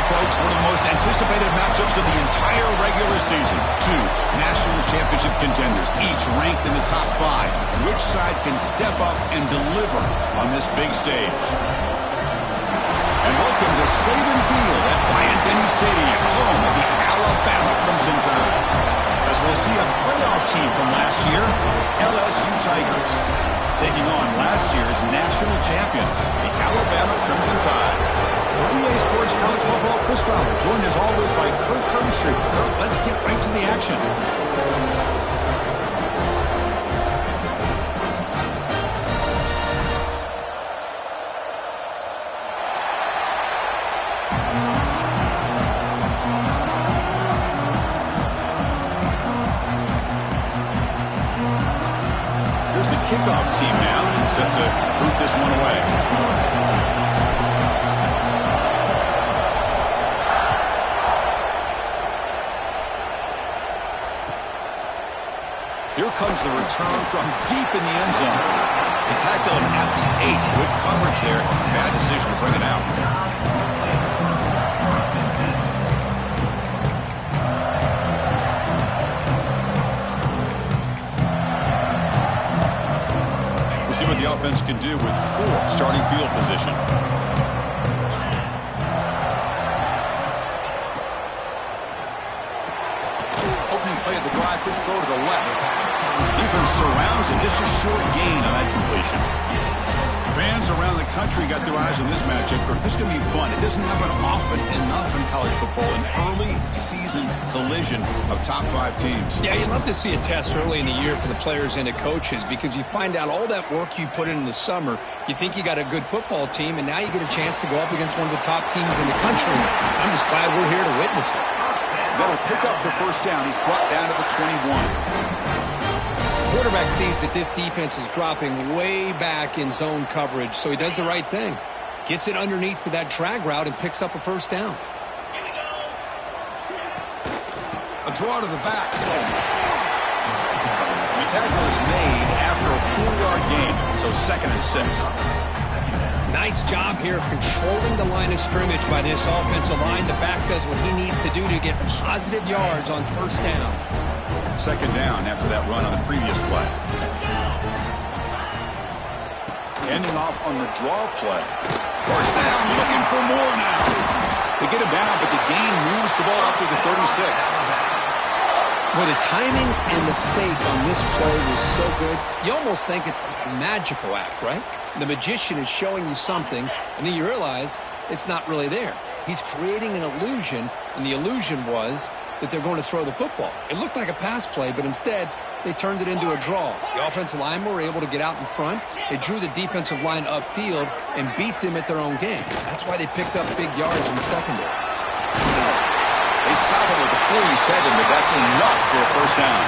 folks, one of the most anticipated matchups of the entire regular season. Two national championship contenders, each ranked in the top 5. Which side can step up and deliver on this big stage? And welcome to Saban Field at Bryant-Denny Stadium, home of the Alabama Crimson Tide. As we'll see a playoff team from last year, LSU Tigers, taking on last year's national champions, the Alabama Crimson Tide. For EA Sports College Football, Chris Fowler, joined as always by Kirk Herbstreit. Kirk, let's get right to the action. Here's the kickoff team now, set to root this one away. Here comes the return from deep in the end zone. They tackle him at the 8. Good coverage there. Bad decision to bring it out. We'll see what the offense can do with poor starting field position. Opening play of the drive, quick throw to the left. Defense surrounds him, just a short gain on that completion. Fans around the country got their eyes on this matchup. This is going to be fun. It doesn't happen often enough in college football, an early season collision of top 5 teams. Yeah, you love to see a test early in the year for the players and the coaches because you find out all that work you put in the summer. You think you got a good football team, and now you get a chance to go up against one of the top teams in the country. I'm just glad we're here to witness it. That'll pick up the first down. He's brought down to the 21. Quarterback sees that this defense is dropping way back in zone coverage, so he does the right thing. Gets it underneath to that drag route and picks up a first down. A draw to the back. The tackle is made after a 4-yard gain, so 2nd and 6. Nice job here of controlling the line of scrimmage by this offensive line. The back does what he needs to do to get positive yards on first down. 2nd down after that run on the previous play. Ending off on the draw play. First down, looking for more now. They get him down, but the gain moves the ball up to the 36. Well, the timing and the fake on this play was so good, you almost think it's a magical act, right? The magician is showing you something, and then you realize it's not really there. He's creating an illusion, and the illusion was that they're going to throw the football. It looked like a pass play, but instead, they turned it into a draw. The offensive linemen were able to get out in front. They drew the defensive line upfield and beat them at their own game. That's why they picked up big yards in the secondary. They stop it at the 47, but that's enough for a first down.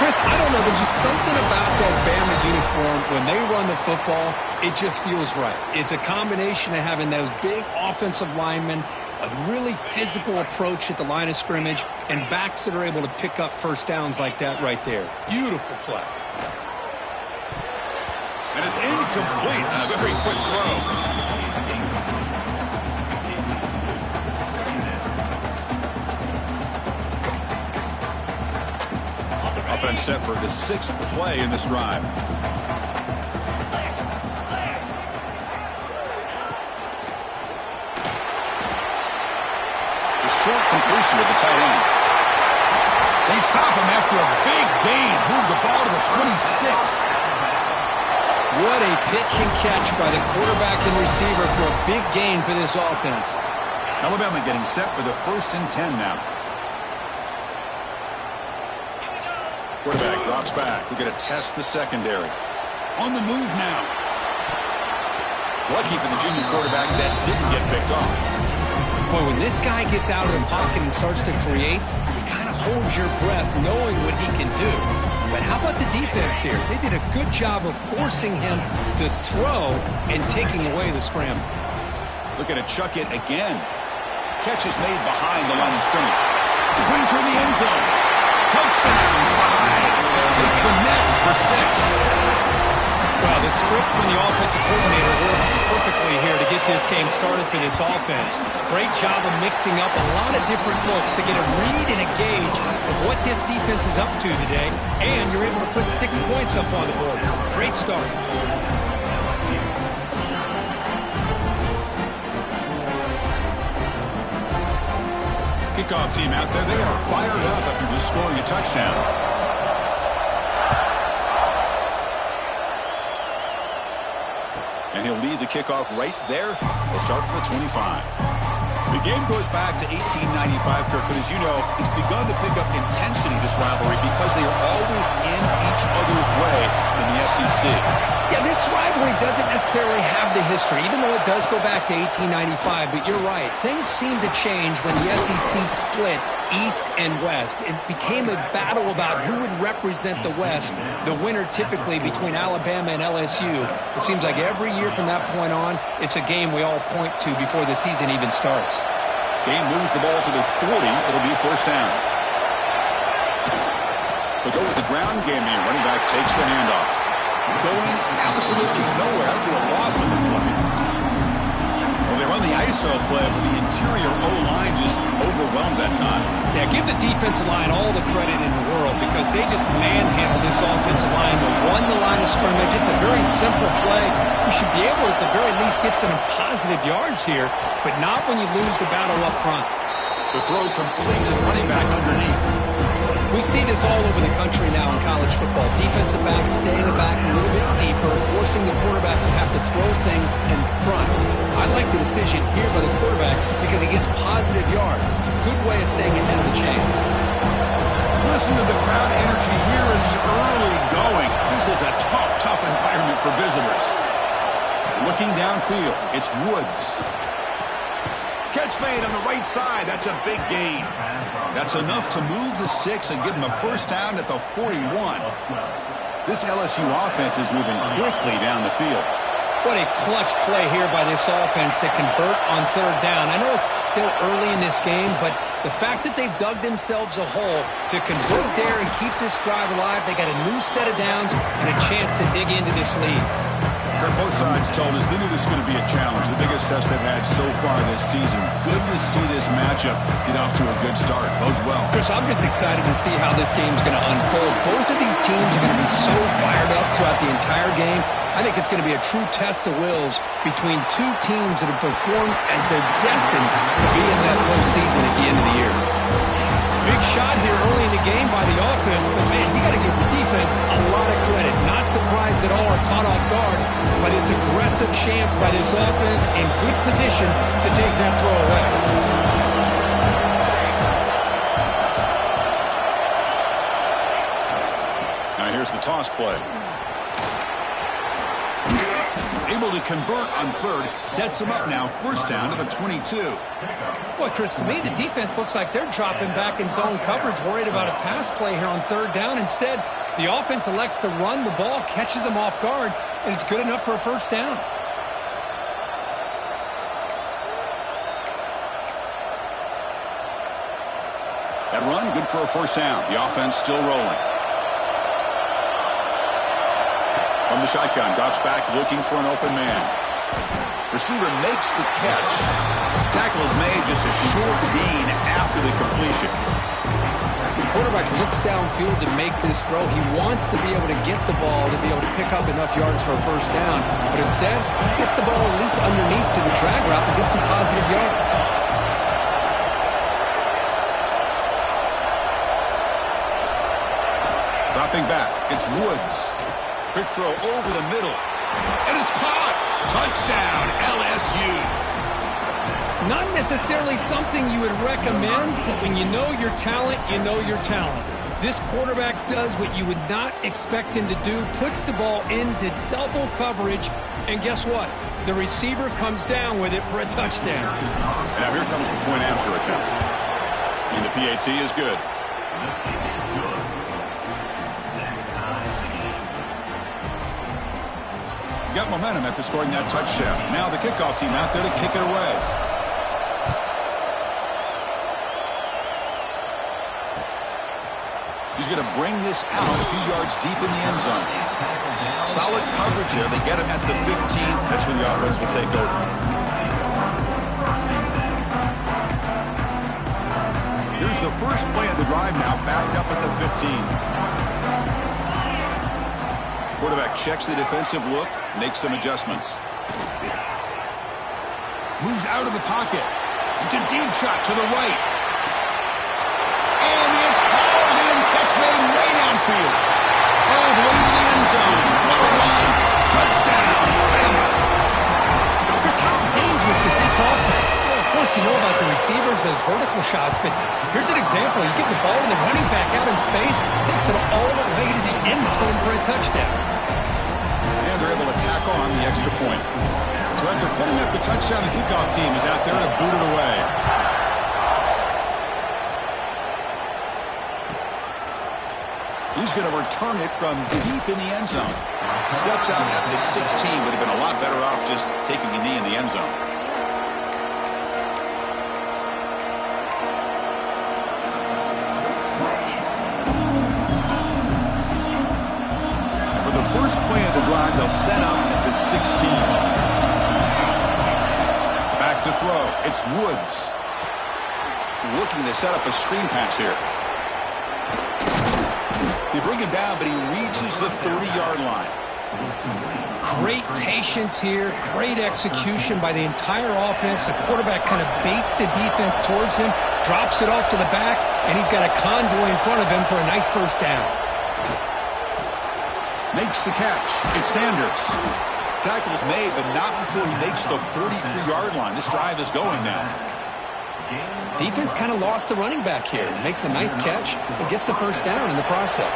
Chris, I don't know. There's just something about that Bama uniform. When they run the football, it just feels right. It's a combination of having those big offensive linemen, a really physical approach at the line of scrimmage, and backs that are able to pick up first downs like that right there. Beautiful play. And it's incomplete on a very quick throw. Offense set for the 6th play in this drive. Short completion to the tight end. They stop him after a big gain. Move the ball to the 26. What a pitch and catch by the quarterback and receiver for a big gain for this offense. Alabama getting set for the 1st and 10 now. Quarterback drops back. We're going to test the secondary. On the move now. Lucky for the junior quarterback that didn't get picked off. Boy, when this guy gets out of the pocket and starts to create, you kind of hold your breath knowing what he can do. But how about the defense here? They did a good job of forcing him to throw and taking away the scramble. Looking to chuck it again. Catch is made behind the line of scrimmage. Pointer in the end zone. Touchdown, tie. They connect for 6. Well, the script from the offensive coordinator works perfectly here to get this game started for this offense. Great job of mixing up a lot of different looks to get a read and a gauge of what this defense is up to today, and you're able to put 6 points up on the board. Great start. Kickoff team out there, they are fired up after just scoring a touchdown. And he'll lead the kickoff right there. They'll start from the 25. The game goes back to 1895, Kirk, but as you know, it's begun to pick up intensity, this rivalry, because they are always in each other's way in the SEC. Yeah, this rivalry doesn't necessarily have the history, even though it does go back to 1895, but you're right. Things seem to change when the SEC split East and West. It became a battle about who would represent the West, the winner typically between Alabama and LSU. It seems like every year from that point on, it's a game we all point to before the season even starts. Game moves the ball to the 40. It'll be first down. They'll go with the ground game here. Running back takes the handoff. Going absolutely nowhere after a loss of the play. Well, they run the ISO play, but the interior O-line just overwhelmed that time. Yeah, give the defensive line all the credit in the world because they just manhandled this offensive line. They won the line of scrimmage. It's a very simple play. You should be able to, at the very least, get some positive yards here, but not when you lose the battle up front. The throw complete to the running back underneath. We see this all over the country now in college football. Defensive backs staying back a little bit deeper, forcing the quarterback to have to throw things in front. I like the decision here by the quarterback because he gets positive yards. It's a good way of staying ahead of the chains. Listen to the crowd energy here in the early going. This is a tough environment for visitors. Looking downfield, it's Woods. Catch made on the right side. That's a big gain. That's enough to move the sticks and give them a first down at the 41. This LSU offense is moving quickly down the field. What a clutch play here by this offense to convert on third down. I know it's still early in this game, but the fact that they've dug themselves a hole to convert there and keep this drive alive, they got a new set of downs and a chance to dig into this lead. Both sides told us they knew this was going to be a challenge, the biggest test they've had so far this season. Good to see this matchup get off to a good start. Bodes well. Chris, I'm just excited to see how this game's going to unfold. Both of these teams are going to be so fired up throughout the entire game. I think it's going to be a true test of wills between two teams that have performed as they're destined to be in that postseason at the end of the year. Big shot here early in the game by the offense, but man, you got to give the defense a lot of credit. Not surprised at all or caught off guard, but his aggressive chance by this offense in good position to take that throw away. Now here's the toss play. Able to convert on third, sets him up now, first down to the 22. Boy, Chris, to me, the defense looks like they're dropping back in zone coverage, worried about a pass play here on third down. Instead, the offense elects to run the ball, catches them off guard, and it's good enough for a first down. That run, good for a first down. The offense still rolling. From the shotgun, drops back looking for an open man. Receiver makes the catch. Tackle is made, just a short gain after the completion. The quarterback looks downfield to make this throw. He wants to be able to get the ball to be able to pick up enough yards for a first down. But instead, he gets the ball at least underneath to the drag route and gets some positive yards. Dropping back, it's Woods. Quick throw over the middle. And it's caught. Touchdown, LSU. Not necessarily something you would recommend, but when you know your talent, you know your talent. This quarterback does what you would not expect him to do, puts the ball into double coverage, and guess what? The receiver comes down with it for a touchdown. Now here comes the point after attempt. And the PAT is good. Got momentum after scoring that touchdown. Now the kickoff team out there to kick it away. He's going to bring this out a few yards deep in the end zone. Solid coverage there. They get him at the 15. That's where the offense will take over. Here's the first play of the drive now, backed up at the 15. Quarterback checks the defensive look, makes some adjustments. Moves out of the pocket. It's a deep shot to the right. And it's hauled in, catch made way downfield. All the way to the end zone. Number 1, touchdown, Bama. Chris, how dangerous is this offense? Well, of course, you know about the receivers, those vertical shots, but here's an example. You get the ball to the running back out in space, takes it all the way to the end zone for a touchdown. And they're able to tack on the extra point. So after putting up the touchdown, the kickoff team is out there to boot it away. He's going to return it from deep in the end zone. Steps out at the 16, would have been a lot better off just taking a knee in the end zone. For the first play of the drive, they'll set up at the 16. Back to throw. It's Woods. Looking to set up a screen pass here. They bring him down, but he reaches the 30-yard line. Great patience here, great execution by the entire offense. The quarterback kind of baits the defense towards him, drops it off to the back, and he's got a convoy in front of him for a nice first down. Makes the catch. It's Sanders. Tackle's made, but not before he makes the 43-yard line. This drive is going now. Defense kind of lost the running back here. Makes a nice catch and gets the first down in the process.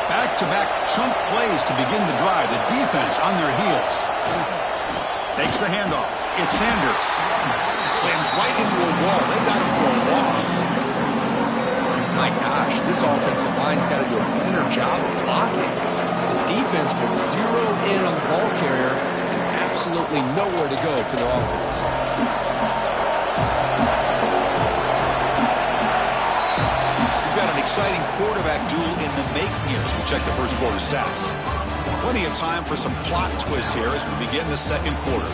Back-to-back chunk plays to begin the drive. The defense on their heels. Takes the handoff. It's Sanders. Slams right into a wall. They've got him for a loss. My gosh, this offensive line's got to do a better job of blocking. The defense was zeroed in on the ball carrier and absolutely nowhere to go for their offense. Exciting quarterback duel in the making here as we check the first quarter stats. Plenty of time for some plot twists here as we begin the second quarter.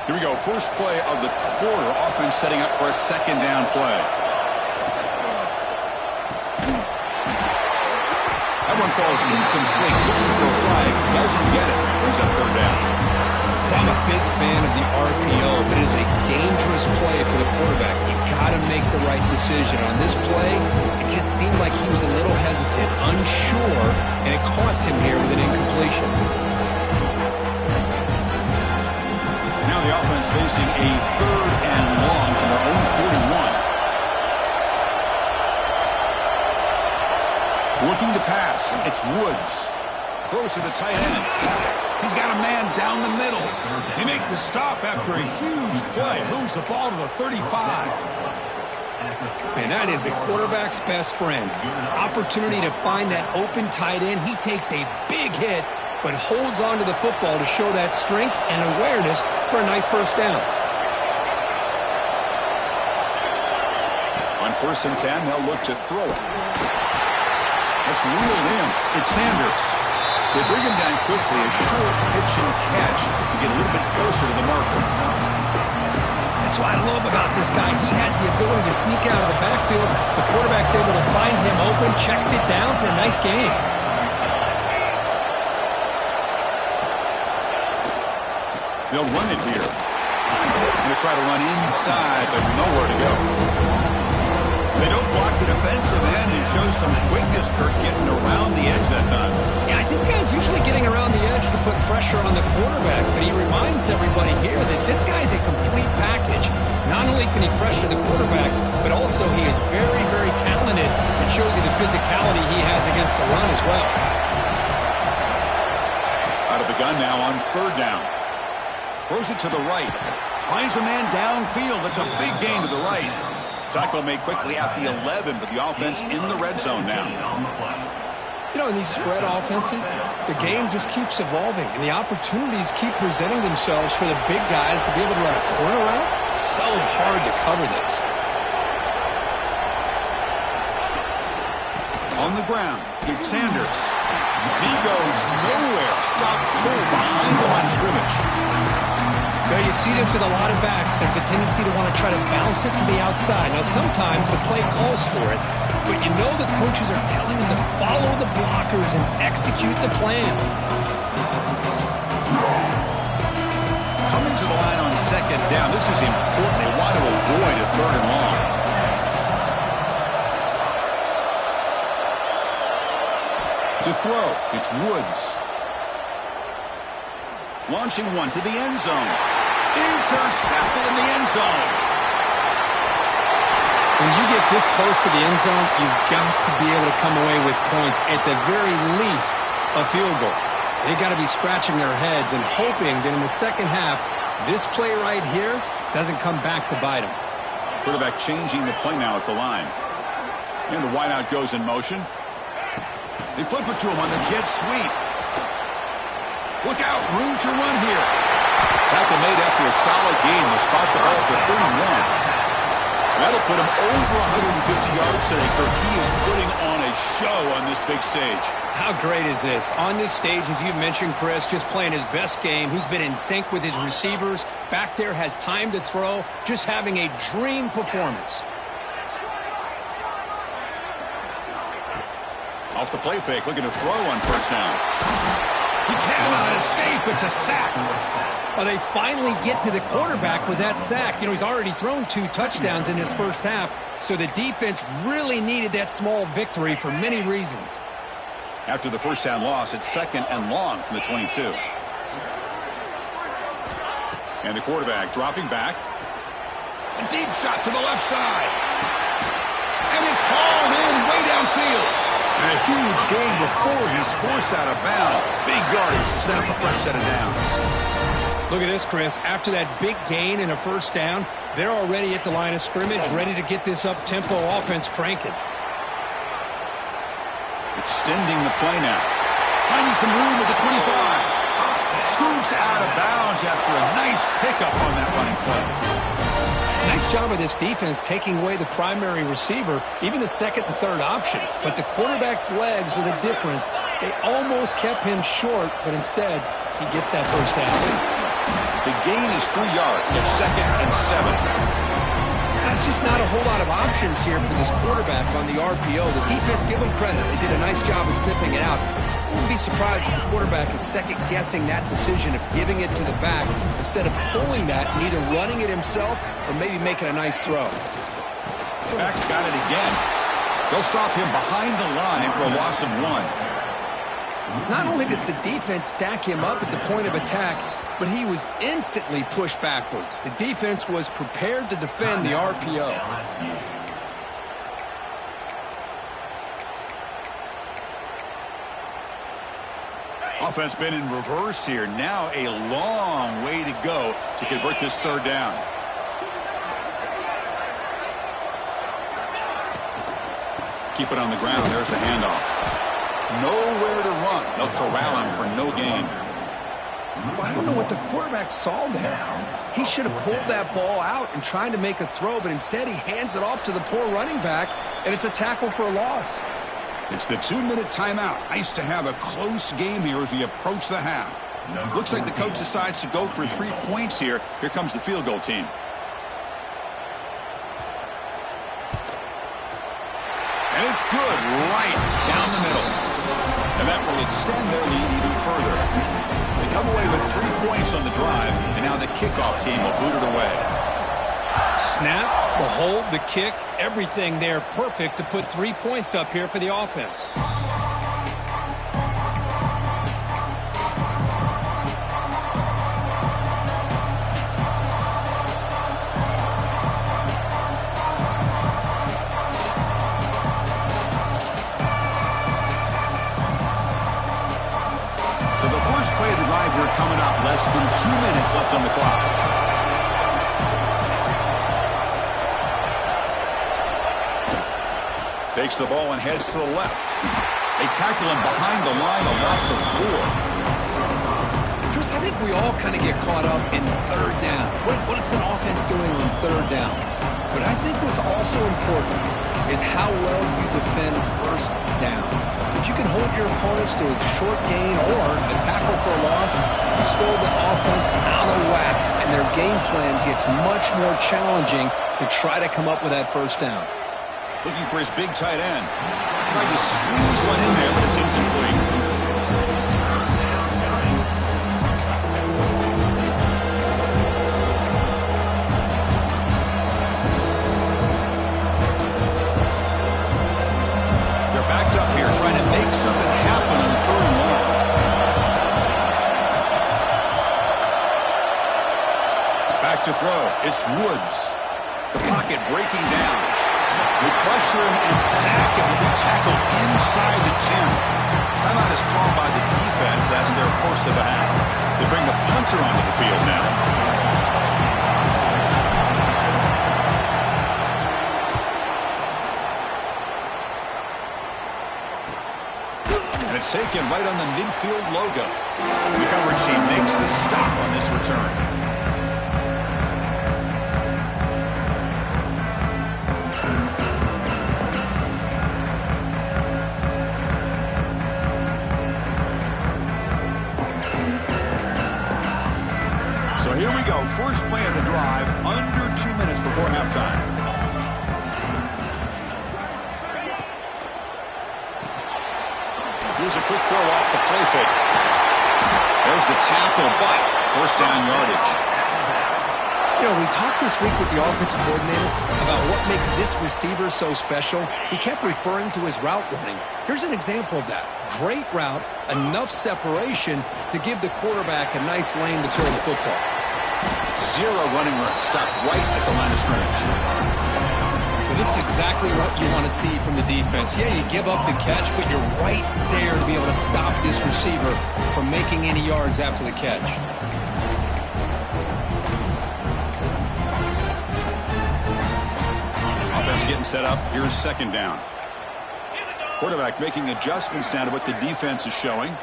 Here we go, first play of the quarter. Offense setting up for a second down play. That one falls incomplete. Looking for a flag. Doesn't get it. Brings up third down. I'm a big fan of the RPO, but it is a dangerous play for the quarterback. You got to make the right decision. On this play, it just seemed like he was a little hesitant, unsure, and it cost him here with an incompletion. The offense facing a third and long from their own 41. Looking to pass. It's Woods. Throws to the tight end. He's got a man down the middle. They make the stop after a huge play. Moves the ball to the 35. Man, that is a quarterback's best friend. Opportunity to find that open tight end. He takes a big hit, but holds on to the football to show that strength and awareness for a nice first down. On 1st and 10, they'll look to throw it. That's reeled in. It's Sanders. They bring him down quickly. A short pitch and catch to get a little bit closer to the marker. That's what I love about this guy. He has the ability to sneak out of the backfield. The quarterback's able to find him open, checks it down for a nice gain. They'll run it here. Going to try to run inside, but nowhere to go. They don't block the defensive end and show some quickness, Kirk, getting around the edge that time. Yeah, this guy's usually getting around the edge to put pressure on the quarterback, but he reminds everybody here that this guy's a complete package. Not only can he pressure the quarterback, but also he is very, very talented and shows you the physicality he has against the run as well. Out of the gun now on third down. Throws it to the right. Finds a man downfield. That's a big gain to the right. Tackle made quickly at the 11, but the offense in the red zone now. You know, in these spread offenses, the game just keeps evolving, and the opportunities keep presenting themselves for the big guys to be able to run a corner route. So hard to cover this. On the ground, it's Sanders. He goes nowhere. Stopped cold behind the line of scrimmage. Now, you see this with a lot of backs. There's a tendency to want to try to bounce it to the outside. Now, sometimes the play calls for it, but you know the coaches are telling them to follow the blockers and execute the plan. Coming to the line on second down. This is important. They want to avoid a third and long. To throw, it's Woods. Launching one to the end zone. Intercepted in the end zone. When you get this close to the end zone, you've got to be able to come away with points. At the very least, a field goal. They've got to be scratching their heads and hoping that in the second half, this play right here doesn't come back to bite them. Quarterback changing the play now at the line. And the wideout goes in motion. They flip it to him on the jet sweep. Look out, room to run here. Tackle made after a solid game to spot the ball for 31. That'll put him over 150 yards today, Kirk. He is putting on a show on this big stage. How great is this? On this stage, as you mentioned, Chris, just playing his best game. He's been in sync with his receivers. Back there, has time to throw. Just having a dream performance. Off the play fake, looking to throw on first down. He cannot escape. It's a sack. Well, they finally get to the quarterback with that sack. You know, he's already thrown 2 touchdowns in his first half, so the defense really needed that small victory for many reasons. After the first down loss, it's second and long from the 22. And the quarterback dropping back. A deep shot to the left side. And it's hauled in way downfield. And a huge gain before he's forced out of bounds. Big yardage to set up a fresh set of downs. Look at this, Chris. After that big gain and a first down, they're already at the line of scrimmage, ready to get this up-tempo offense cranking. Extending the play now. Finding some room at the 25. Scoots out of bounds after a nice pickup on that running play. Nice job of this defense taking away the primary receiver, even the second and third option. But the quarterback's legs are the difference. They almost kept him short, but instead, he gets that first down. The gain is 3 yards. It's second and 7. That's just not a whole lot of options here for this quarterback on the RPO. The defense, give them credit. They did a nice job of sniffing it out. I wouldn't be surprised if the quarterback is second-guessing that decision of giving it to the back instead of pulling that and either running it himself or maybe making a nice throw. Back's got it again. They'll stop him behind the line for a loss of 1. Not only does the defense stack him up at the point of attack, but he was instantly pushed backwards. The defense was prepared to defend the RPO. Offense been in reverse here. Now a long way to go to convert this third down. Keep it on the ground. There's the handoff. Nowhere to run. They'll corral him for no gain. Well, I don't know what the quarterback saw there. He should have pulled that ball out and tried to make a throw, but instead he hands it off to the poor running back, and it's a tackle for a loss. It's the 2-minute timeout. Nice to have a close game here as we approach the half. Looks like the coach decides to go for 3 points here. Here comes the field goal team. And it's good right down the middle. And that will extend their lead even further. They come away with 3 points on the drive, and now the kickoff team will boot it away. Snap, the hold, the kick, everything there perfect to put 3 points up here for the offense. So the first play of the drive here coming up, less than 2 minutes left on the clock. Takes the ball and heads to the left. They tackle him behind the line, a loss of 4. Chris, I think we all kind of get caught up in third down. What's an offense doing on third down? But I think what's also important is how well you defend first down. If you can hold your opponents to a short gain or a tackle for a loss, you throw the offense out of whack, and their game plan gets much more challenging to try to come up with that first down. Looking for his big tight end. Tried to squeeze one in there, but it's incomplete. They're backed up here, trying to make something happen on 3rd and long. Back to throw. It's Woods. The pocket breaking down. They pressure him and sack him. He'll be tackled inside the 10. Timeout is called by the defense. That's their first of the half. They bring the punter onto the field now. And it's taken right on the midfield logo. The coverage team makes the stop on this return. Here we go. First play of the drive, under 2 minutes before halftime. Here's a quick throw off the play fake. There's the tackle, but first down yardage. You know, we talked this week with the offensive coordinator about what makes this receiver so special. He kept referring to his route running. Here's an example of that. Great route, enough separation to give the quarterback a nice lane to throw the football. Zero running room. Stop right at the line of scrimmage. Well, this is exactly what you want to see from the defense. Yeah, you give up the catch, but you're right there to be able to stop this receiver from making any yards after the catch. Offense getting set up. Here's second down. Quarterback making adjustments down to what the defense is showing.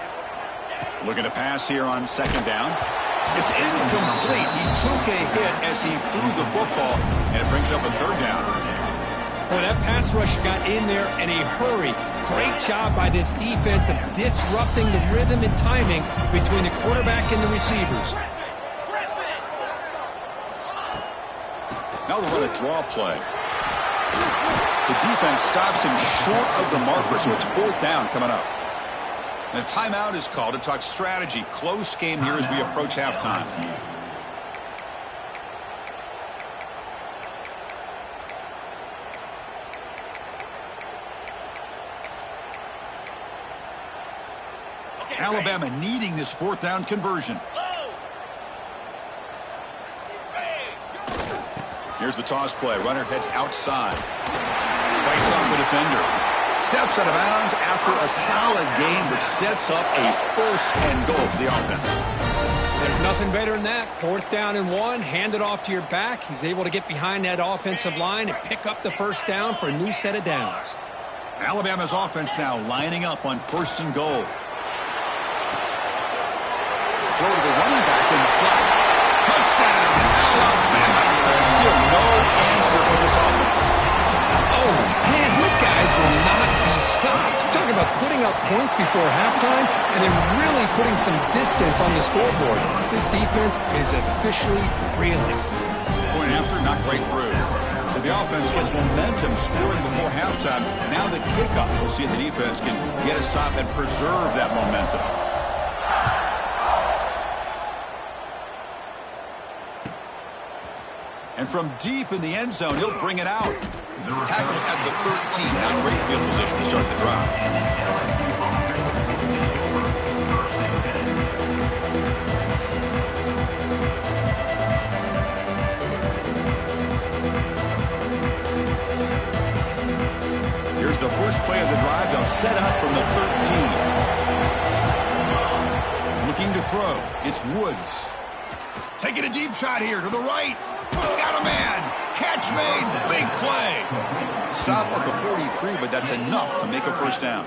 Looking to pass here on second down. It's incomplete. He took a hit as he threw the football, and it brings up a third down. Well, that pass rush got in there in a hurry. Great job by this defense of disrupting the rhythm and timing between the quarterback and the receivers. Now we'll run a draw play. The defense stops him short of the marker, so it's 4th down coming up. And a timeout is called to talk strategy. Close game here as we approach halftime. Alabama needing this 4th down conversion. Here's the toss play. Runner heads outside. Fights off the defender. Steps out of bounds after a solid game, which sets up a 1st and goal for the offense. There's nothing better than that. 4th down and 1, hand it off to your back. He's able to get behind that offensive line and pick up the 1st down for a new set of downs. Alabama's offense now lining up on 1st and goal. Throw to the running back in the flat. Touchdown, Alabama. Still no answer for this offense. Oh, man, these guys will not be stopped. Talking about putting up points before halftime and then really putting some distance on the scoreboard. This defense is officially reeling. Point after, knocked right through. So the offense gets momentum scoring before halftime. Now the kickoff. We'll see if the defense can get a stop and preserve that momentum. And from deep in the end zone, he'll bring it out. Tackle at the 13. Now great field position to start the drive. Here's the first play of the drive. They'll set up from the 13. throw. It's Woods. Taking a deep shot here to the right. Got a man. Catch made. Big play. Stop at the 43, but that's enough to make a first down.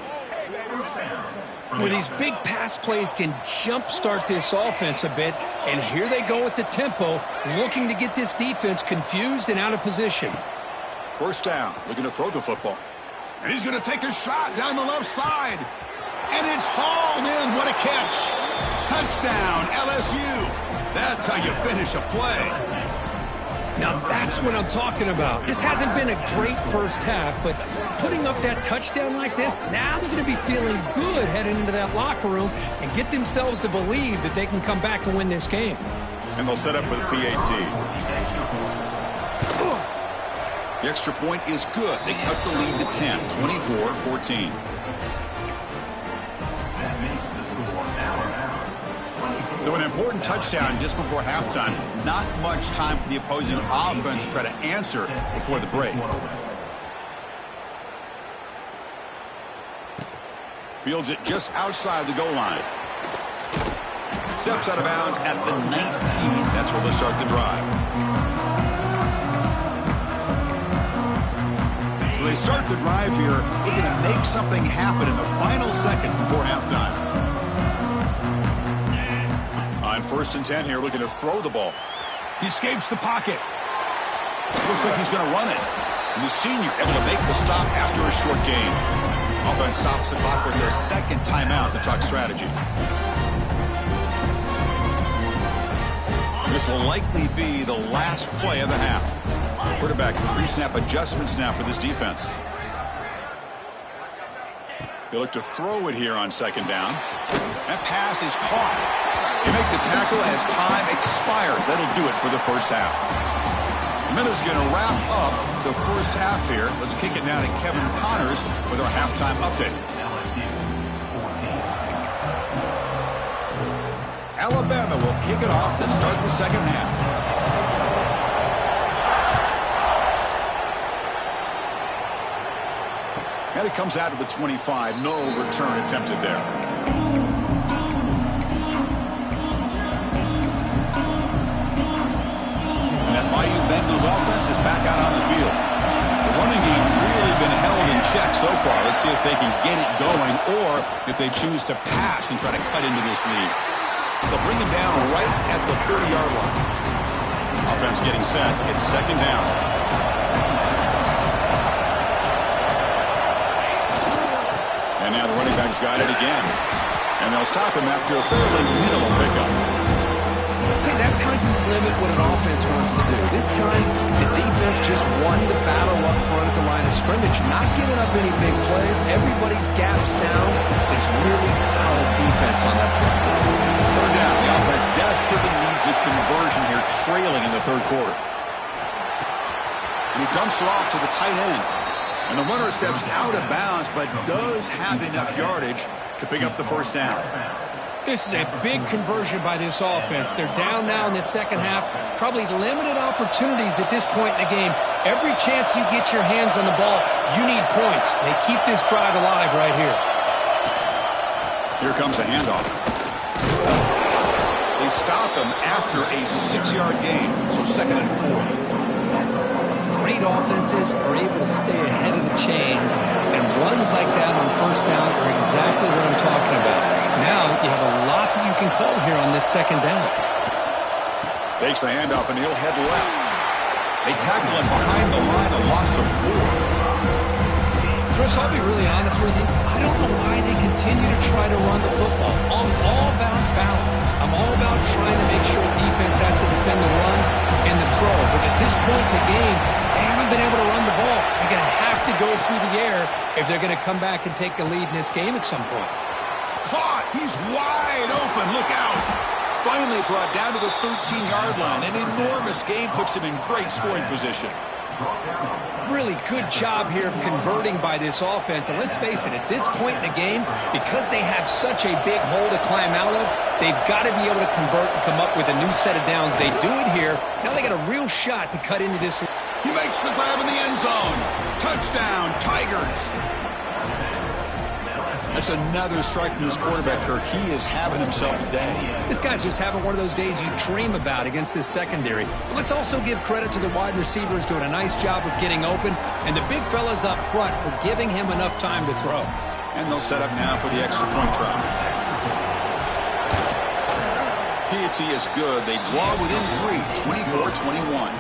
Well, these big pass plays can jumpstart this offense a bit, and here they go with the tempo, looking to get this defense confused and out of position. First down, looking to throw the football. And he's going to take a shot down the left side. And it's hauled in. What a catch. Touchdown, LSU. That's how you finish a play. Now that's what I'm talking about. This hasn't been a great first half, but putting up that touchdown like this, now they're going to be feeling good heading into that locker room and get themselves to believe that they can come back and win this game. And they'll set up for the PAT. The extra point is good. They cut the lead to 10, 24-14. So an important touchdown just before halftime. Not much time for the opposing offense to try to answer before the break. Fields it just outside the goal line. Steps out of bounds at the 19. That's where they'll start the drive. So they start the drive here, looking to make something happen in the final seconds before halftime. On 1st and 10 here, looking to throw the ball. He escapes the pocket. Looks like he's going to run it. And the senior able to make the stop after a short gain. Offense stops the clock with their second timeout to talk strategy. This will likely be the last play of the half. Quarterback pre-snap adjustments now for this defense. They look to throw it here on 2nd down. That pass is caught. You make the tackle as time expires. That'll do it for the first half. Miller's going to wrap up the first half here. Let's kick it now to Kevin Connors with our halftime update. Alabama will kick it off to start the second half. And it comes out to the 25. No return attempted there. Bengals offense is back out on the field. The running game's really been held in check so far. Let's see if they can get it going or if they choose to pass and try to cut into this lead. They'll bring him down right at the 30-yard line. Offense getting set. It's 2nd down. And now the running back's got it again. And they'll stop him after a fairly minimal pickup. See, that's how you limit what an offense wants to do. This time, the defense just won the battle up front at the line of scrimmage, not giving up any big plays. Everybody's gap sound. It's really solid defense on that play. 3rd down. The offense desperately needs a conversion here, trailing in the 3rd quarter. And he dumps it off to the tight end. And the runner steps out of bounds, but does have enough yardage to pick up the first down. This is a big conversion by this offense. They're down now in the second half. Probably limited opportunities at this point in the game. Every chance you get your hands on the ball, you need points. They keep this drive alive right here. Here comes a handoff. They stop him after a 6-yard gain, so 2nd and 4. Great offenses are able to stay ahead of the chains, and runs like that on 1st down are exactly what I'm talking about. Now you have a lot that you can call here on this 2nd down. Takes the handoff and he'll head left. They tackle him behind the line, a loss of 4. Chris, I'll be really honest with you. I don't know why they continue to try to run the football. I'm all about balance. I'm all about trying to make sure defense has to defend the run and the throw. But at this point in the game, they haven't been able to run the ball. They're going to have to go through the air if they're going to come back and take the lead in this game at some point. Caught. He's wide open. Look out. Finally brought down to the 13-yard line. An enormous gain puts him in great scoring position. Really good job here of converting by this offense. And let's face it, at this point in the game, because they have such a big hole to climb out of, they've got to be able to convert and come up with a new set of downs. They do it here. Now they got a real shot to cut into this. He makes the grab in the end zone. Touchdown, Tigers. That's another strike from this quarterback, Kirk. He is having himself a day. This guy's just having one of those days you dream about against this secondary. But let's also give credit to the wide receivers doing a nice job of getting open, and the big fellas up front for giving him enough time to throw. And they'll set up now for the extra point try. PAT is good. They draw within 3, 24-21.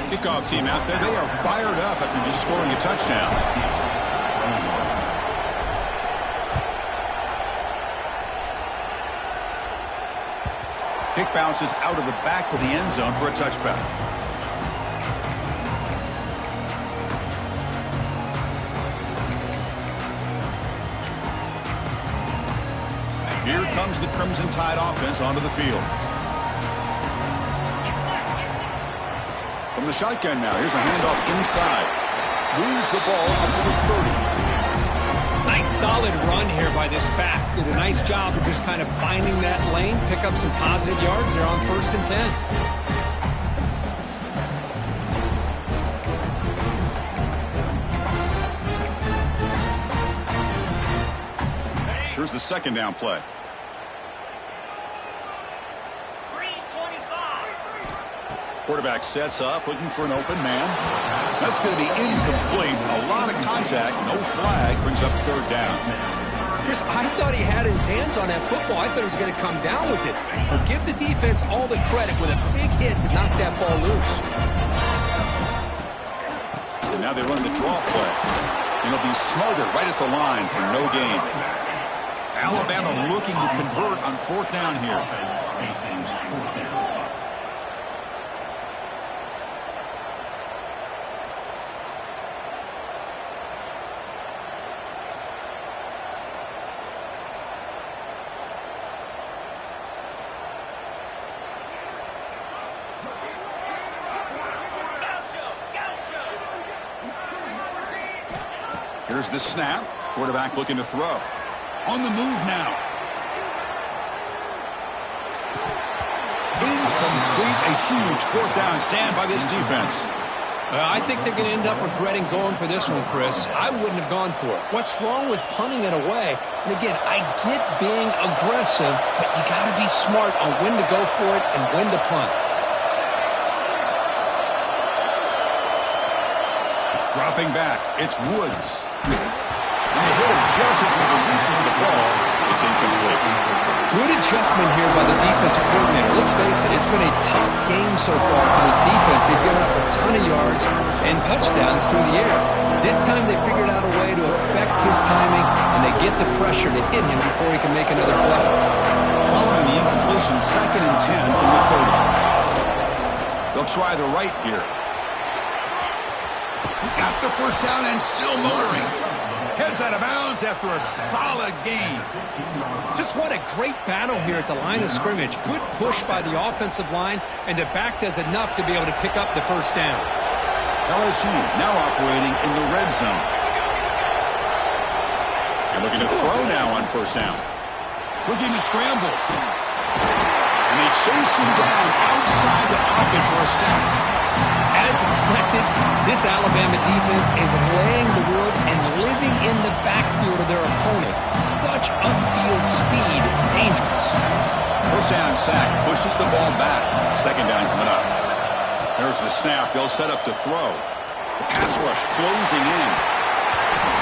Kickoff team out there. They are fired up after just scoring a touchdown. Kick bounces out of the back of the end zone for a touchback. Here comes the Crimson Tide offense onto the field. From the shotgun now, here's a handoff inside. Moves the ball up to the 30. Nice solid run here by this back. Did a nice job of just kind of finding that lane, pick up some positive yards. They're on 1st and 10. Here's the second down play. Quarterback sets up, looking for an open man. That's going to be incomplete. A lot of contact, no flag, brings up 3rd down. Chris, I thought he had his hands on that football. I thought he was going to come down with it. But give the defense all the credit with a big hit to knock that ball loose. And now they run the draw play. It'll be smothered right at the line for no gain. Alabama looking to convert on 4th down here. Here's the snap. Quarterback looking to throw. On the move now. Incomplete. A huge 4th down stand by this defense. I think they're going to end up regretting going for this one, Chris. I wouldn't have gone for it. What's wrong with punting it away? And again, I get being aggressive, but you got to be smart on when to go for it and when to punt. Dropping back, it's Woods. And they hit him just as he releases the ball. It's incomplete. Good adjustment here by the defensive coordinator. Let's face it, it's been a tough game so far for this defense. They've given up a ton of yards and touchdowns through the air. This time they figured out a way to affect his timing, and they get the pressure to hit him before he can make another play. Following the incompletion, 2nd and 10 from the 30. They'll try the right here. He's got the 1st down and still motoring. Heads out of bounds after a solid gain. Just what a great battle here at the line of scrimmage. Good push by the offensive line, and the back does enough to be able to pick up the 1st down. LSU now operating in the red zone. They're looking to throw now on 1st down. Looking to scramble. And they chase him down outside the pocket for a sack. As expected, this Alabama defense is laying the wood and living in the backfield of their opponent. Such upfield speed, it's dangerous. 1st down sack, pushes the ball back. 2nd down coming up. There's the snap. They'll set up to throw. The pass rush closing in.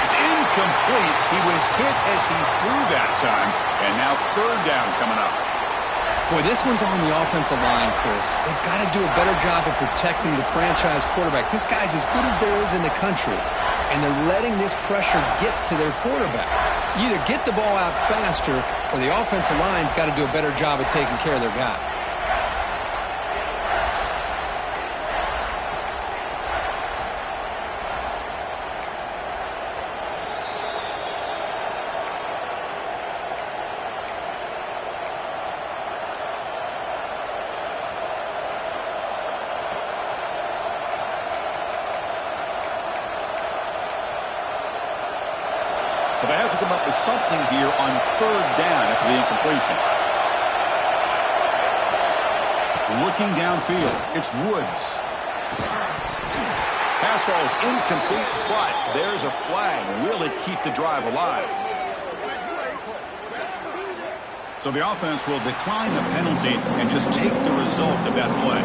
It's incomplete. He was hit as he threw that time. And now 3rd down coming up. Boy, this one's on the offensive line, Chris. They've got to do a better job of protecting the franchise quarterback. This guy's as good as there is in the country, and they're letting this pressure get to their quarterback. You either get the ball out faster, or the offensive line's got to do a better job of taking care of their guy. So they have to come up with something here on 3rd down after the incompletion. Looking downfield, it's Woods. Pass Fastball is incomplete, but there's a flag. Will it keep the drive alive? So the offense will decline the penalty and just take the result of that play.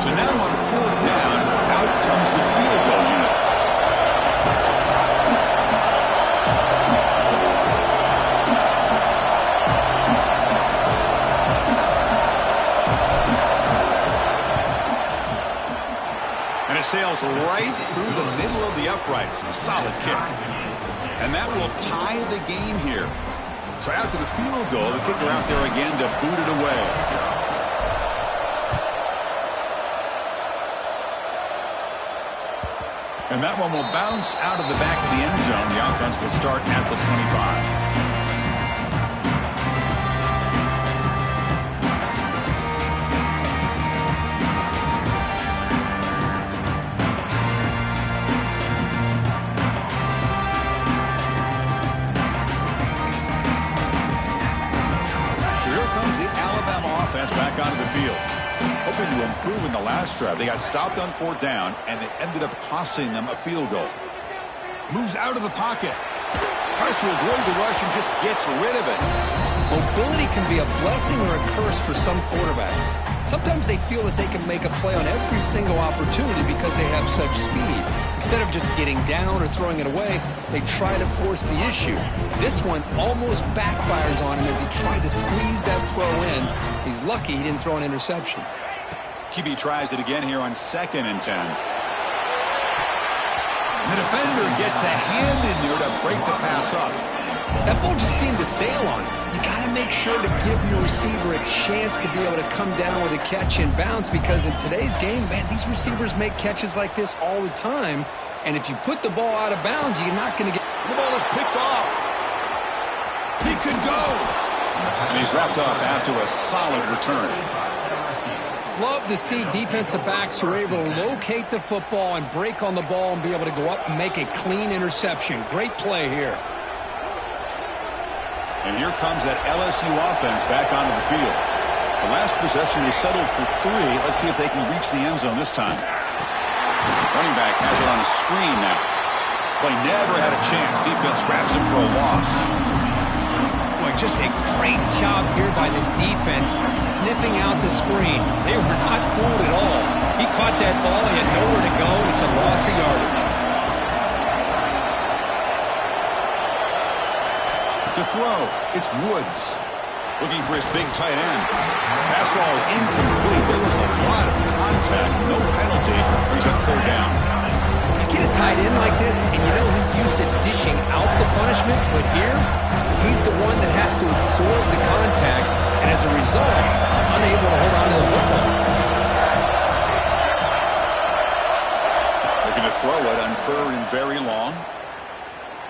So now on 4th down, out comes the field goal unit. And it sails right through the middle of the uprights. A solid kick. And that will tie the game here. So after the field goal, the kicker out there again to boot it away. And that one will bounce out of the back of the end zone. The offense will start at the 25. Back onto the field. Hoping to improve in the last drive. They got stopped on 4th down, and it ended up costing them a field goal. Moves out of the pocket. Tries to avoid the rush and just gets rid of it. Mobility can be a blessing or a curse for some quarterbacks. Sometimes they feel that they can make a play on every single opportunity because they have such speed. Instead of just getting down or throwing it away, they try to force the issue. This one almost backfires on him as he tried to squeeze that throw in. He's lucky he didn't throw an interception. QB tries it again here on 2nd and 10. The defender gets a hand in there to break the pass up. That ball just seemed to sail on him. You got to make sure to give your receiver a chance to be able to come down with a catch and bounce, because in today's game, man, these receivers make catches like this all the time. And if you put the ball out of bounds, you're not going to get... The ball is picked off. He could go. And he's wrapped up after a solid return. Love to see defensive backs who are able to locate the football and break on the ball and be able to go up and make a clean interception. Great play here. And here comes that LSU offense back onto the field. The last possession is settled for 3. Let's see if they can reach the end zone this time. Running back has it on a screen now. Play never had a chance. Defense grabs him for a loss. Boy, just a great job here by this defense, sniffing out the screen. They were not fooled at all. He caught that ball. He had nowhere to go. It's a loss of yardage. To throw, it's Woods. Looking for his big tight end. Pass ball is incomplete. There was a lot of contact. No penalty. He's on 3rd down. You get a tight end like this, and you know he's used to dishing out the punishment, but here, he's the one that has to absorb the contact, and as a result, he's unable to hold on to the football. Looking to throw it on 3rd and very long.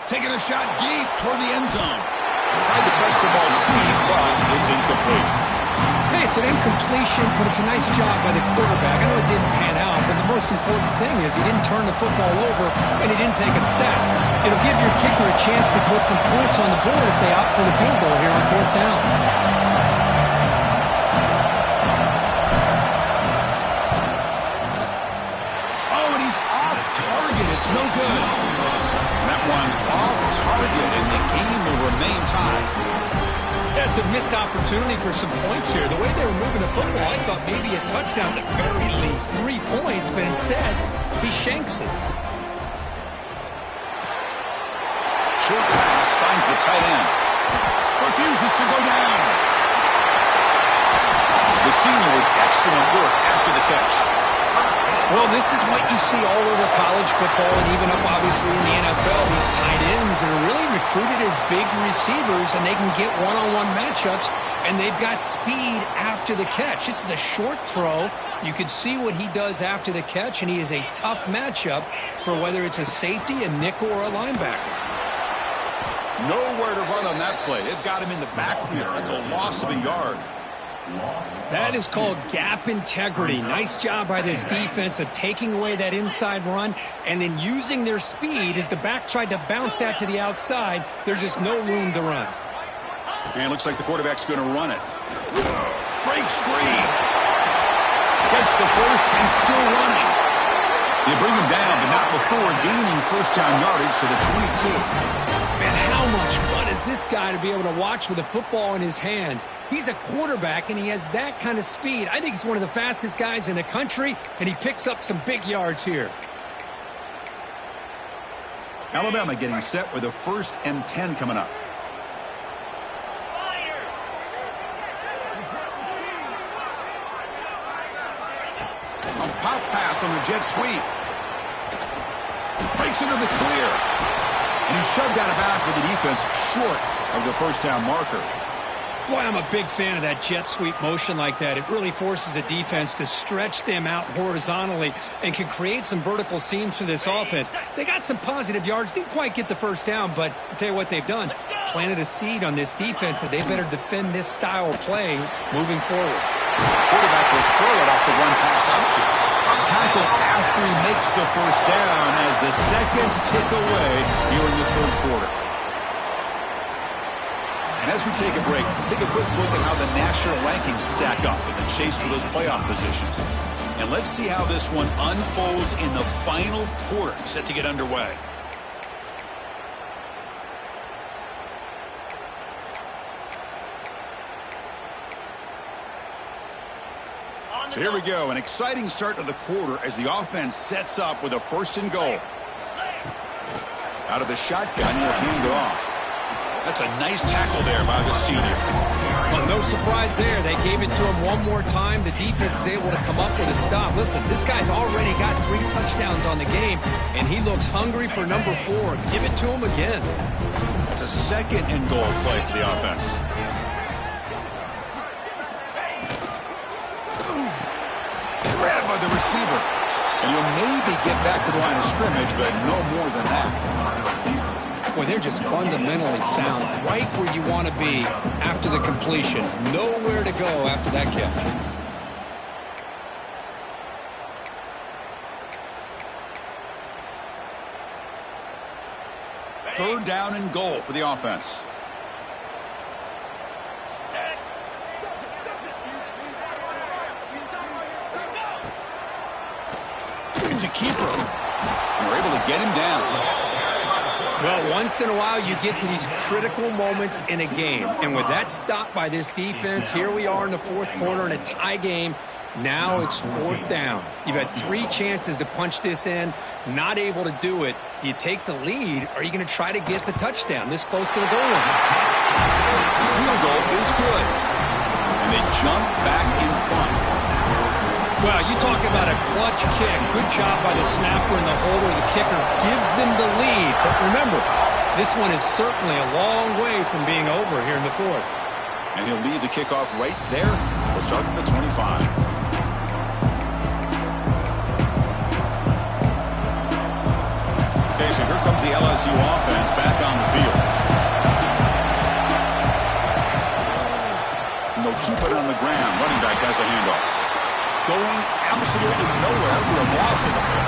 Taking a shot deep toward the end zone. Tried to press the ball deep, but it's incomplete. Hey, it's an incompletion, but it's a nice job by the quarterback. I know it didn't pan out, but the most important thing is he didn't turn the football over and he didn't take a sack. It'll give your kicker a chance to put some points on the board if they opt for the field goal here on 4th down. Oh, and he's off target. It's no good. That one's off target, and the game will remain tied. That's a missed opportunity for some points here. The way they were moving the football, I thought maybe a touchdown at the very least. 3 points, but instead, he shanks it. Short pass finds the tight end. Refuses to go down. The senior with excellent work after the catch. Well, this is what you see all over college football and even up, obviously, in the NFL. These tight ends are really recruited as big receivers, and they can get one-on-one matchups, and they've got speed after the catch. This is a short throw. You can see what he does after the catch, and he is a tough matchup for whether it's a safety, a nickel, or a linebacker. Nowhere to run on that play. They've got him in the backfield. That's a loss of a yard. That is called gap integrity. Nice job by this defense of taking away that inside run and then using their speed as the back tried to bounce that to the outside. There's just no room to run. And it looks like the quarterback's going to run it. Breaks free. gets the first and still running. They bring him down, but not before gaining first down yardage to the 22. Man, how much fun is this guy to be able to watch with a football in his hands? He's a quarterback, and he has that kind of speed. I think he's one of the fastest guys in the country, and he picks up some big yards here. Alabama getting set with a 1st and 10 coming up. A pop pass on the jet sweep. Breaks into the clear. And he's shoved out of bounds with the defense short of the first down marker. Boy, I'm a big fan of that jet sweep motion like that. It really forces a defense to stretch them out horizontally and can create some vertical seams for this offense. They got some positive yards, didn't quite get the first down, but I'll tell you what they've done. Planted a seed on this defense that they better defend this style of play moving forward. Quarterback will throw it off the run-pass option. Tackle after he makes the first down as the seconds tick away here in the 3rd quarter. And as we take a break, take a quick look at how the national rankings stack up in the chase for those playoff positions. And let's see how this one unfolds in the final quarter set to get underway. So here we go, an exciting start to the quarter as the offense sets up with a 1st and goal. Out of the shotgun, he'll hand it off. That's a nice tackle there by the senior. Well, no surprise there. They gave it to him one more time. The defense is able to come up with a stop. Listen, this guy's already got 3 touchdowns on the game, and he looks hungry for number 4. Give it to him again. It's a 2nd and goal play for the offense. Grabbed by the receiver. And he'll maybe get back to the line of scrimmage, but no more than that. Boy, they're just fundamentally sound, right where you want to be after the completion. Nowhere to go after that catch. Third down and goal for the offense. It's a keeper. And we're able to get him down. Well, once in a while you get to these critical moments in a game. And with that stop by this defense, here we are in the 4th quarter in a tie game. Now it's 4th down. You've had 3 chances to punch this in, not able to do it. Do you take the lead, or are you going to try to get the touchdown this close to the goal line? The field goal is good. And they jump back in front. Well, you talk about a clutch kick. Good job by the snapper and the holder. The kicker gives them the lead. But remember, this one is certainly a long way from being over here in the 4th. And he'll leave the kickoff right there. We'll start at the 25. Okay, so here comes the LSU offense back on the field. And they'll keep it on the ground. Running back has a handoff. Going absolutely nowhere. We're a loss of the play.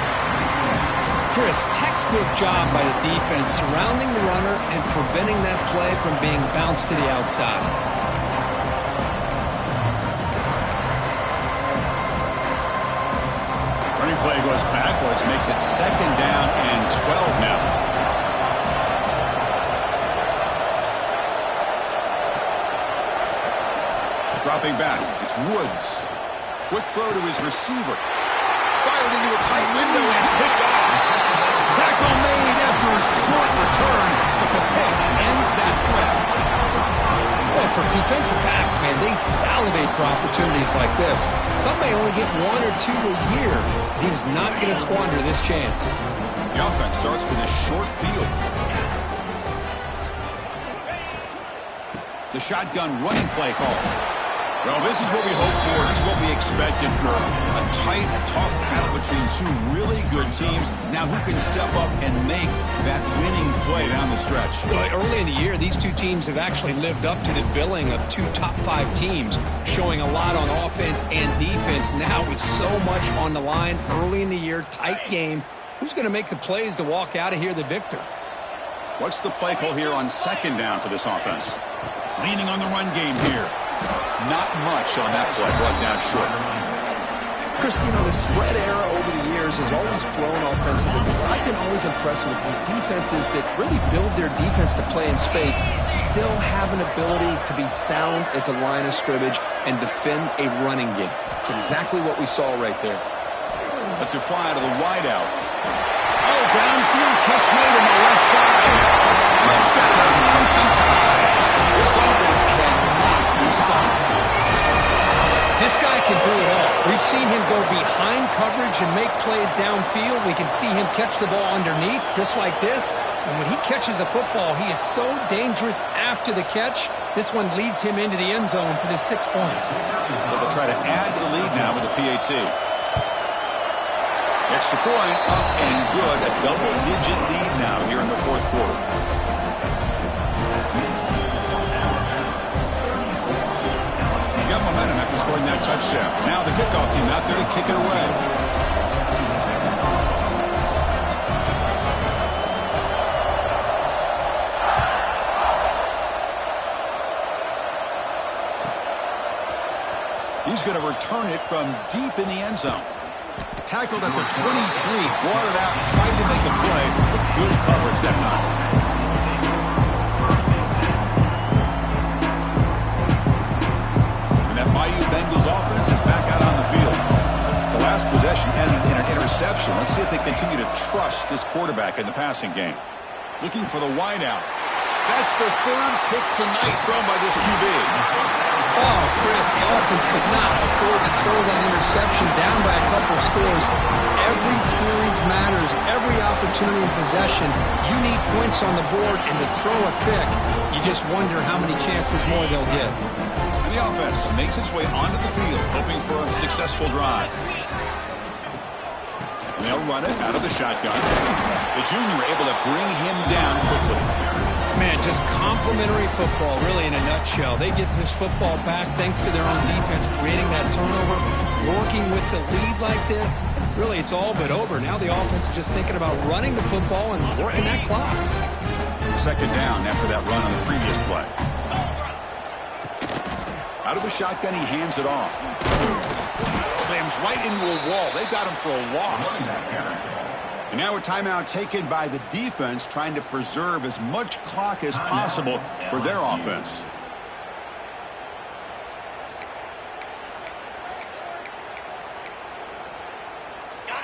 Chris, textbook job by the defense surrounding the runner and preventing that play from being bounced to the outside. Running play goes backwards, makes it 2nd down and 12 now. Dropping back, it's Woods. Quick throw to his receiver. Fired into a tight window and picked off. Tackle made after a short return, but the pick ends that threat. Well, for defensive backs, man, they salivate for opportunities like this. Some may only get 1 or 2 a year. He was not going to squander this chance. The offense starts with a short field. The shotgun running play call. Well, this is what we hoped for. This is what we expected for a tight, tough battle between 2 really good teams. Now, who can step up and make that winning play down the stretch? Well, early in the year, these 2 teams have actually lived up to the billing of 2 top 5 teams, showing a lot on offense and defense. Now, with so much on the line early in the year, tight game, who's going to make the plays to walk out of here the victor? What's the play call here on 2nd down for this offense? Leaning on the run game here. Not much on that play, brought down short. Chris, you know, the spread era over the years has always grown offensively, but I've been always impressed with defenses that really build their defense to play in space, still have an ability to be sound at the line of scrimmage and defend a running game. It's exactly what we saw right there. Let's it fly to the wideout. Oh, downfield catch made on the left side. Touchdown, Crimson Tide. This offense cannot be stopped. This guy can do it all. We've seen him go behind coverage and make plays downfield. We can see him catch the ball underneath, just like this. And when he catches a football, he is so dangerous after the catch. This one leads him into the end zone for the 6 points. So they'll try to add to the lead now with the PAT. Extra point, up and good. A double-digit lead now here in the fourth quarter. Got momentum after scoring that touchdown. Now the kickoff team out there to kick it away. He's going to return it from deep in the end zone. Tackled at the 23, brought it out, tried to make a play, but good coverage that time. And that Bayou Bengals offense is back out on the field. The last possession ended in an interception. Let's see if they continue to trust this quarterback in the passing game. Looking for the wideout. That's the third pick tonight thrown by this QB. Oh, Chris, the offense could not afford to throw that interception down by a couple scores. Every series matters. Every opportunity in possession, you need points on the board, and to throw a pick, you just wonder how many chances more they'll get. And the offense makes its way onto the field, hoping for a successful drive. And they'll run it out of the shotgun. The junior able to bring him down quickly. Man, just complimentary football, really, in a nutshell. They get this football back thanks to their own defense, creating that turnover, working with the lead like this. Really, it's all but over. Now the offense is just thinking about running the football and working that clock. Second down after that run on the previous play. Out of the shotgun, he hands it off. Slams right into a wall. They've got him for a loss. And now a timeout taken by the defense, trying to preserve as much clock as possible for their offense.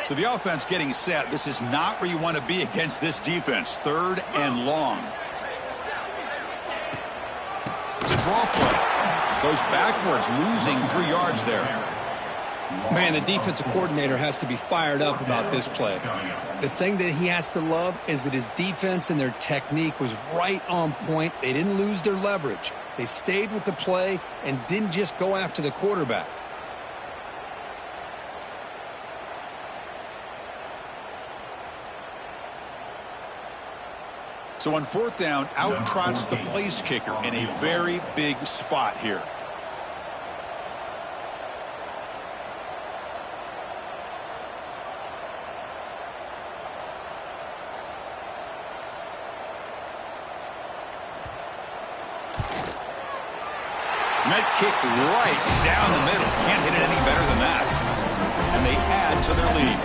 So the offense getting set. This is not where you want to be against this defense. Third and long. It's a draw play. Goes backwards, losing 3 yards there. Man, the defensive coordinator has to be fired up about this play. The thing that he has to love is that his defense and their technique was right on point. They didn't lose their leverage. They stayed with the play and didn't just go after the quarterback. So on fourth down, out trots the place kicker in a very big spot here. And that kick right down the middle. Can't hit it any better than that. And they add to their lead.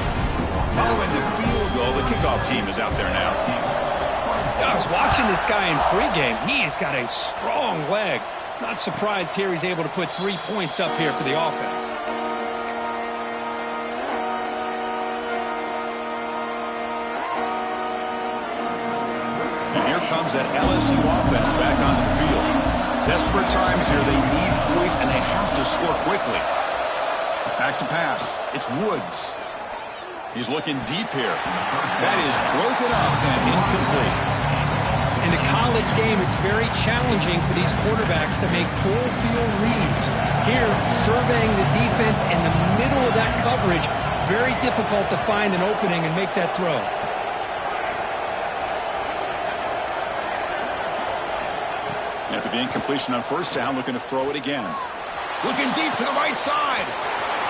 Following the field goal, the kickoff team is out there now. I was watching this guy in pregame. He has got a strong leg. Not surprised here he's able to put 3 points up here for the offense. And here comes that LSU offense back onto the field. Desperate times here. They need points, and they have to score quickly. Back to pass. It's Woods. He's looking deep here. That is broken up and incomplete. In a college game, it's very challenging for these quarterbacks to make full field reads. Here, surveying the defense in the middle of that coverage, very difficult to find an opening and make that throw. After the incompletion on first down, looking to throw it again. Looking deep to the right side.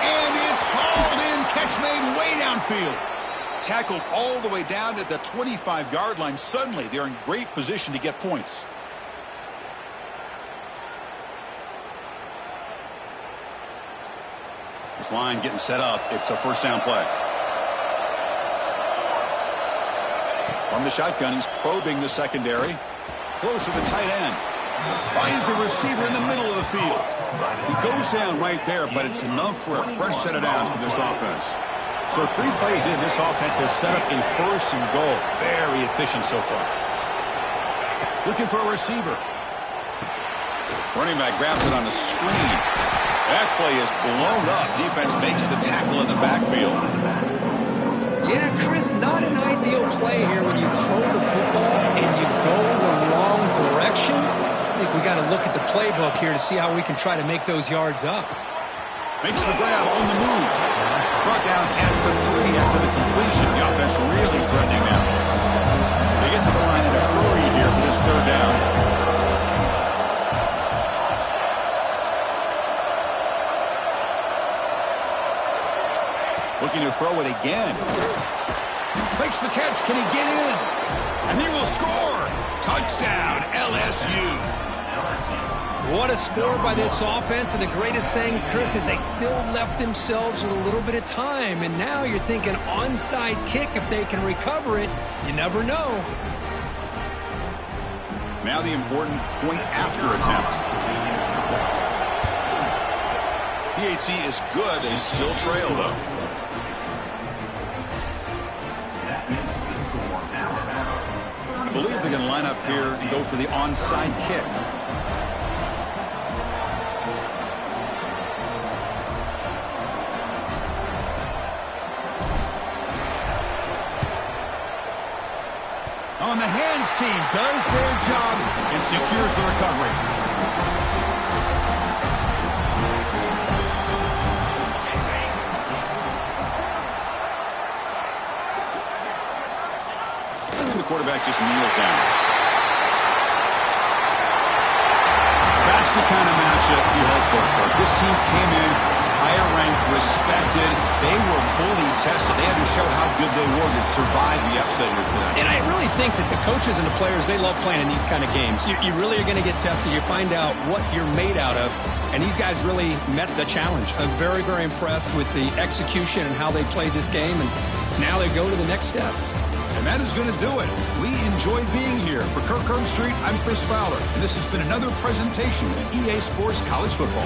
And it's hauled in. Catch made way downfield. Tackled all the way down at the 25-yard line. Suddenly, they're in great position to get points. This line getting set up. It's a first down play. From the shotgun, he's probing the secondary. Throws to the tight end. Finds a receiver in the middle of the field. He goes down right there, but it's enough for a fresh set of downs for this offense. So 3 plays in, this offense has set up a first and goal. Very efficient so far. Looking for a receiver. Running back grabs it on a screen. That play is blown up. Defense makes the tackle in the backfield. Yeah, Chris, not an ideal play here when you throw the football and you go the wrong direction. I think we got to look at the playbook here to see how we can try to make those yards up. Makes the grab on the move. Brought down at the 3 after the completion. The offense really threatening now. They get to the line in a hurry here for this third down. Looking to throw it again. Makes the catch. Can he get in? And he will score. Touchdown, LSU. What a score by this offense, and the greatest thing, Chris, is they still left themselves with a little bit of time, and now you're thinking onside kick if they can recover it. You never know. Now the important point after attempt. PHC is good. They still trail, though. I believe they're going to line up here and go for the onside kick. On the hands team does their job and secures the recovery. And the quarterback just kneels down. That's the kind of matchup you hope for. This team came in higher ranked, respected. They were fully tested. They had to show how good they were to survive the upset here today. And I really think that the coaches and the players, they love playing in these kind of games. You really are going to get tested. You find out what you're made out of. And these guys really met the challenge. I'm very, very impressed with the execution and how they played this game. And now they go to the next step. And that is going to do it. We enjoyed being here. For Kirk Street, I'm Chris Fowler. And this has been another presentation of EA Sports College Football.